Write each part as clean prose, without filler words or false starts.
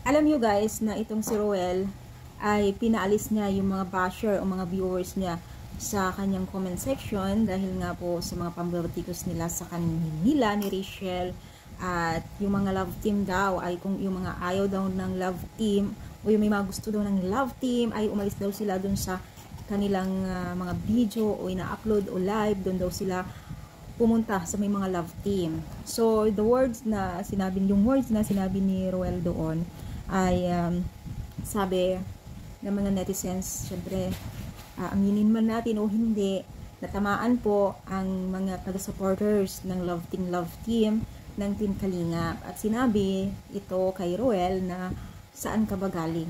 Alam nyo guys na itong si Roel ay pinaalis niya yung mga basher o mga viewers niya sa kanyang comment section dahil nga po sa mga pambabatikos nila sa kanila ni Rachel, at yung mga love team daw ay kung yung mga ayaw daw ng love team o yung may mga gusto daw ng love team ay umalis daw sila dun sa kanilang mga video o ina-upload o live, dun daw sila pumunta sa may mga love team. So yung words na sinabi ni Roel doon ay sabi ng mga netizens, syempre aminin man natin o hindi, natamaan po ang mga taga-supporters ng love team ng Team Kalingap. At sinabi ito kay Roel na saan ka ba galing?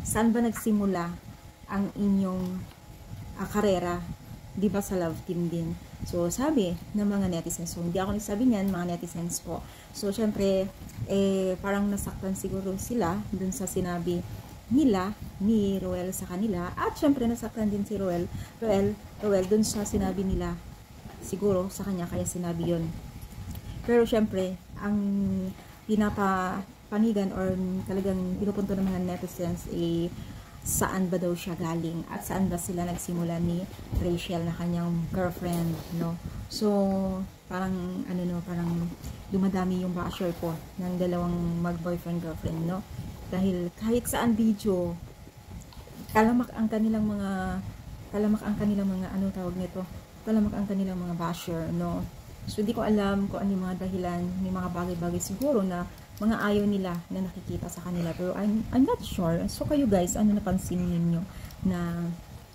Saan ba nagsimula ang inyong karera? Di ba sa love team din? So, sabi ng mga netizens. So, hindi ako nagsabi niyan, mga netizens po. So, syempre, parang nasaktan siguro sila dun sa sinabi nila ni Roel sa kanila. At syempre, nasaktan din si Roel dun sa sinabi nila siguro sa kanya, kaya sinabi yun. Pero syempre, ang pinapapanigan or talagang pinupunto ng mga netizens saan ba daw siya galing at saan ba sila nagsimula ni Rachel na kanyang girlfriend, no? So, parang parang dumadami yung basher po ng dalawang mag-boyfriend girlfriend, no? Dahil kahit saan video, talamak ang kanilang mga basher, no? So, hindi ko alam kung ano yung mga dahilan, may mga bagay-bagay siguro na mga ayaw nila na nakikita sa kanila. Pero I'm not sure. So, kayo guys, ano napansin ninyo na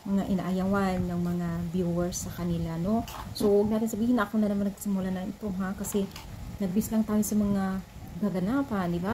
mga inaayawan ng mga viewers sa kanila, no? So, huwag natin sabihin na ako na naman nagsimula na ito, ha? Kasi, nagbis lang tayo sa mga gaganapan, di ba?